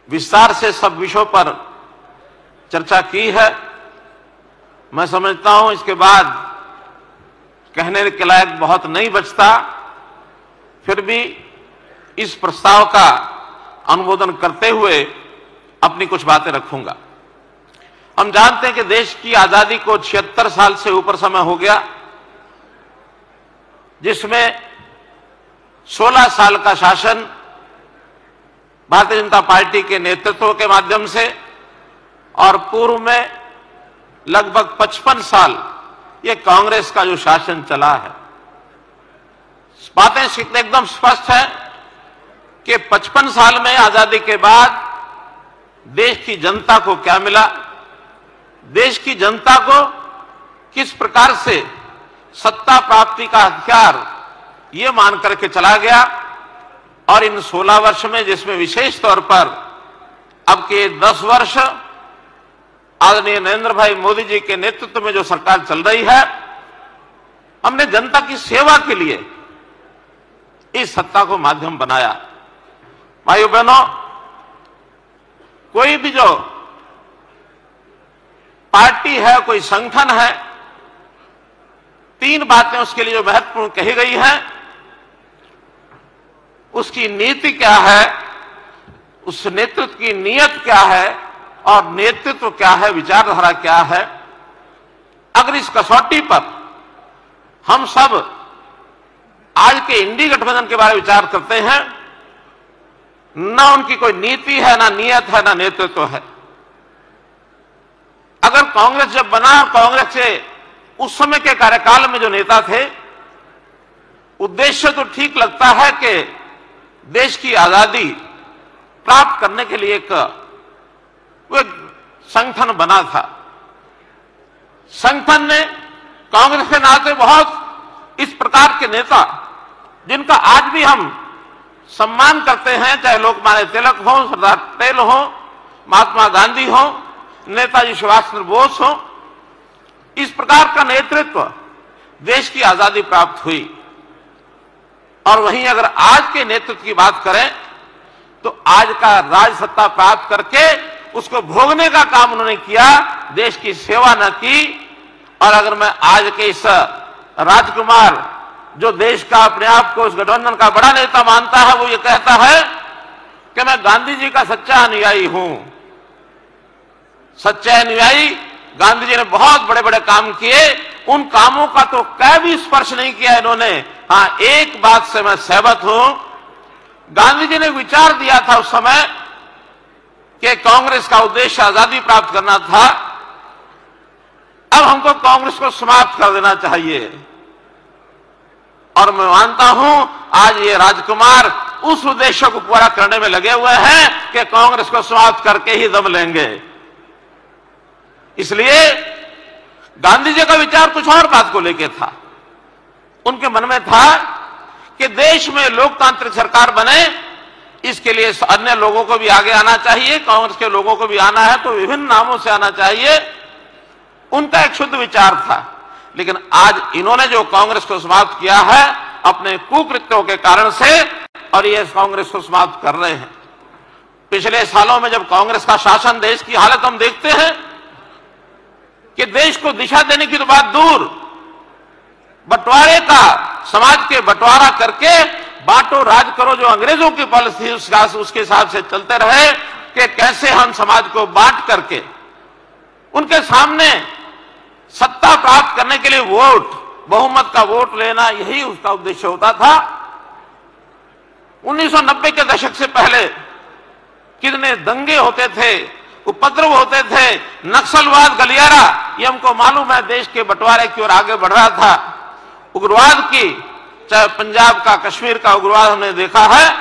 विस्तार से सब विषयों पर चर्चा की है। मैं समझता हूं इसके बाद कहने के लायक बहुत नहीं बचता, फिर भी इस प्रस्ताव का अनुमोदन करते हुए अपनी कुछ बातें रखूंगा। हम जानते हैं कि देश की आजादी को 76 साल से ऊपर समय हो गया, जिसमें 16 साल का शासन भारतीय जनता पार्टी के नेतृत्व के माध्यम से और पूर्व में लगभग 55 साल ये कांग्रेस का जो शासन चला है। बातें एकदम स्पष्ट है कि 55 साल में आजादी के बाद देश की जनता को क्या मिला, देश की जनता को किस प्रकार से सत्ता प्राप्ति का अधिकार ये मान करके चला गया, और इन 16 वर्ष में, जिसमें विशेष तौर पर अब के 10 वर्ष आदरणीय नरेंद्र भाई मोदी जी के नेतृत्व में जो सरकार चल रही है, हमने जनता की सेवा के लिए इस सत्ता को माध्यम बनाया। भाइयों बहनों, कोई भी जो पार्टी है, कोई संगठन है, 3 बातें उसके लिए जो महत्वपूर्ण कही गई है, उसकी नीति क्या है, उस नेतृत्व की नीयत क्या है और नेतृत्व क्या है, विचारधारा क्या है। अगर इस कसौटी पर हम सब आज के इंडी गठबंधन के बारे में विचार करते हैं, ना उनकी कोई नीति है, ना नीयत है, ना नेतृत्व है। अगर कांग्रेस जब बना, कांग्रेस के उस समय के कार्यकाल में जो नेता थे, उद्देश्य तो ठीक लगता है कि देश की आजादी प्राप्त करने के लिए एक संगठन बना था। संगठन ने कांग्रेस के नाते बहुत इस प्रकार के नेता, जिनका आज भी हम सम्मान करते हैं, चाहे लोकमान्य तिलक हो, सरदार पटेल हो, महात्मा गांधी हो, नेताजी सुभाष चंद्र बोस हो, इस प्रकार का नेतृत्व देश की आजादी प्राप्त हुई। और वहीं अगर आज के नेतृत्व की बात करें तो आज का राज सत्ता प्राप्त करके उसको भोगने का काम उन्होंने किया, देश की सेवा न की। और अगर मैं आज के इस राजकुमार जो देश का अपने आप को उस गठबंधन का बड़ा नेता मानता है, वो ये कहता है कि मैं गांधी जी का सच्चा अनुयायी हूं। सच्चा अनुयायी, गांधी जी ने बहुत बड़े बड़े काम किए, उन कामों का तो कहीं भी स्पर्श नहीं किया इन्होंने। हां, एक बात से मैं सहमत हूं, गांधी जी ने विचार दिया था उस समय कि कांग्रेस का उद्देश्य आजादी प्राप्त करना था, अब हमको कांग्रेस को समाप्त कर देना चाहिए। और मैं मानता हूं आज ये राजकुमार उस उद्देश्य को पूरा करने में लगे हुए हैं कि कांग्रेस को समाप्त करके ही दम लेंगे। इसलिए गांधी जी का विचार कुछ और बात को लेकर था। उनके मन में था कि देश में लोकतांत्रिक सरकार बने, इसके लिए अन्य लोगों को भी आगे आना चाहिए, कांग्रेस के लोगों को भी आना है तो विभिन्न नामों से आना चाहिए। उनका एक शुद्ध विचार था। लेकिन आज इन्होंने जो कांग्रेस को समाप्त किया है अपने कुकृत्यों के कारण से, और ये कांग्रेस को समाप्त कर रहे हैं। पिछले सालों में जब कांग्रेस का शासन, देश की हालत हम देखते हैं कि देश को दिशा देने की तो बात दूर, बंटवारे का, समाज के बंटवारा करके बांटो राज करो, जो अंग्रेजों की पॉलिसी उसके हिसाब से चलते रहे कि कैसे हम समाज को बांट करके उनके सामने सत्ता प्राप्त करने के लिए वोट, बहुमत का वोट लेना, यही उसका उद्देश्य होता था। 1990 के दशक से पहले कितने दंगे होते थे, उपद्रव होते थे, नक्सलवाद, गलियारा, ये हमको मालूम है, देश के बंटवारे की ओर आगे बढ़ रहा था। उग्रवाद की, चाहे पंजाब का, कश्मीर का उग्रवाद हमने देखा है,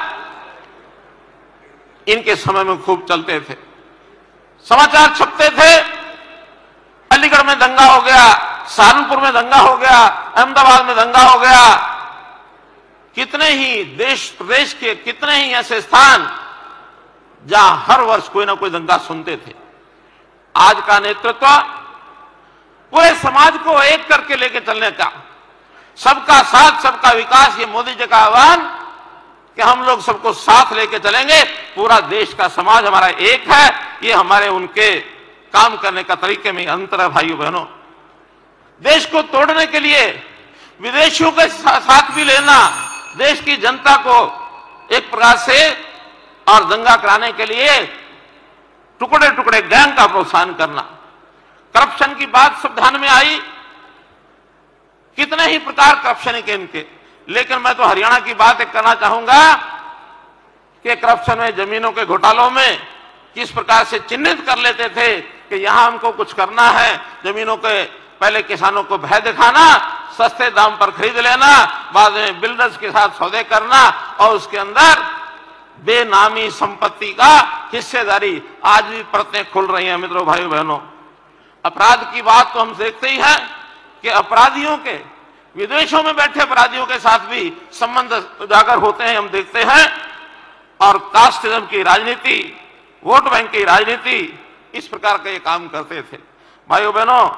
इनके समय में खूब चलते थे, समाचार छपते थे। अलीगढ़ में दंगा हो गया, सहारनपुर में दंगा हो गया, अहमदाबाद में दंगा हो गया। कितने ही देश प्रदेश के कितने ही ऐसे स्थान जहां हर वर्ष कोई ना कोई दंगा सुनते थे। आज का नेतृत्व पूरे समाज को एक करके लेके चलने का, सबका साथ सबका विकास, ये मोदी जी का आह्वान कि हम लोग सबको साथ लेके चलेंगे, पूरा देश का समाज हमारा एक है। ये हमारे उनके काम करने का तरीके में अंतर है। भाइयों बहनों, देश को तोड़ने के लिए विदेशियों के साथ भी लेना, देश की जनता को एक प्रकार से और दंगा कराने के लिए टुकड़े टुकड़े गैंग का प्रोत्साहन करना। करप्शन की बात सब ध्यान में आई, कितने ही प्रकार करप्शन के इनके, लेकिन मैं तो हरियाणा की बात एक करना चाहूंगा कि करप्शन में, जमीनों के घोटालों में किस प्रकार से चिन्हित कर लेते थे कि यहां हमको कुछ करना है। जमीनों के पहले किसानों को भय दिखाना, सस्ते दाम पर खरीद लेना, बाद में बिल्डर्स के साथ सौदे करना और उसके अंदर बेनामी संपत्ति का हिस्सेदारी। आज भी परतें खुल रही हैं मित्रों, भाइयों बहनों। अपराध की बात तो हम देखते ही हैं कि अपराधियों के, विदेशों में बैठे अपराधियों के साथ भी संबंध उजागर होते हैं, हम देखते हैं। और कास्टिज्म की राजनीति, वोट बैंक की राजनीति, इस प्रकार का ये काम करते थे। भाइयों बहनों,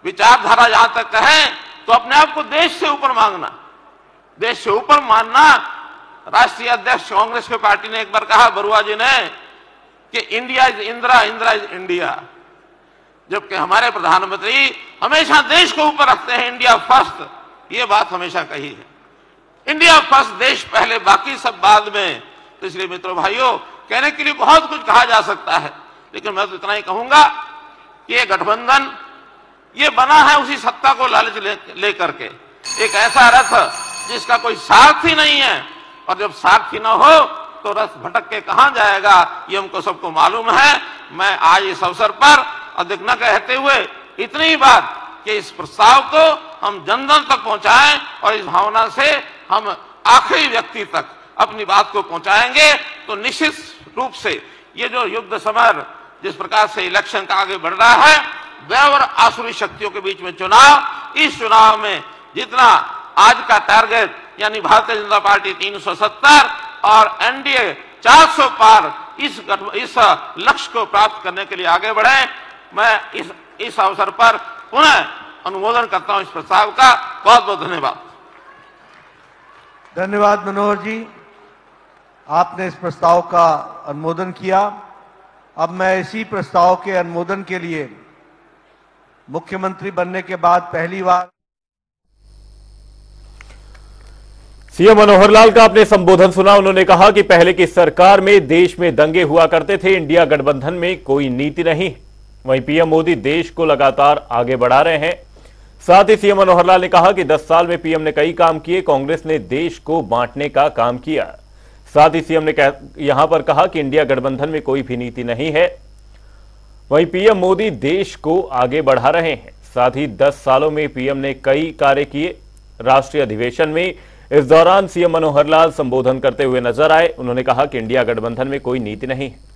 विचारधारा जहां तक कहें तो अपने आप को देश से ऊपर मांगना, देश से ऊपर मानना। राष्ट्रीय अध्यक्ष कांग्रेस की पार्टी ने एक बार कहा, बरुआ जी ने, कि India is Indira, Indira is India, जबकि हमारे प्रधानमंत्री हमेशा देश को ऊपर रखते हैं। इंडिया फर्स्ट, ये बात हमेशा कही है। इंडिया फर्स्ट, देश पहले, बाकी सब बाद में। तो इसलिए मित्रों भाइयों, कहने के लिए बहुत कुछ कहा जा सकता है, लेकिन मैं तो इतना ही कहूंगा कि ये गठबंधन ये बना है उसी सत्ता को लालच लेकर के, एक ऐसा रथ जिसका कोई सारथी नहीं है, और जब सारथी ना हो तो रथ भटक के कहां जाएगा, ये हमको सबको मालूम है। मैं आज इस अवसर पर अधिक न कहते हुए इतनी ही बात कि इस प्रस्ताव को हम जन जन तक पहुंचाएं और इस भावना से हम आखिरी व्यक्ति तक अपनी बात को पहुंचाएंगे, तो निश्चित रूप से ये जो युद्ध समर जिस प्रकार से इलेक्शन का आगे बढ़ रहा है, दैव और आसुरी शक्तियों के बीच में चुनाव, इस चुनाव में जितना आज का टारगेट यानी भारतीय जनता पार्टी 370 और एनडीए 400 पार, इस लक्ष्य को प्राप्त करने के लिए आगे बढ़े। मैं इस अवसर पर पुनः अनुमोदन करता हूं इस प्रस्ताव का। बहुत बहुत धन्यवाद। धन्यवाद मनोहर जी, आपने इस प्रस्ताव का अनुमोदन किया। अब मैं इसी प्रस्ताव के अनुमोदन के लिए मुख्यमंत्री बनने के बाद पहली बार सीएम मनोहर लाल का आपने संबोधन सुना। उन्होंने कहा कि पहले की सरकार में देश में दंगे हुआ करते थे, इंडिया गठबंधन में कोई नीति नहीं। वहीं पीएम मोदी देश को लगातार आगे बढ़ा रहे हैं। साथ ही सीएम मनोहर लाल ने कहा कि 10 साल में पीएम ने कई काम किए, कांग्रेस ने देश को बांटने का काम किया। साथ ही सीएम ने यहां पर कहा कि इंडिया गठबंधन में कोई भी नीति नहीं है। वहीं पीएम मोदी देश को आगे बढ़ा रहे हैं। साथ ही 10 सालों में पीएम ने कई कार्य किए। राष्ट्रीय अधिवेशन में इस दौरान सीएम मनोहर लाल संबोधन करते हुए नजर आए। उन्होंने कहा कि इंडिया गठबंधन में कोई नीति नहीं है।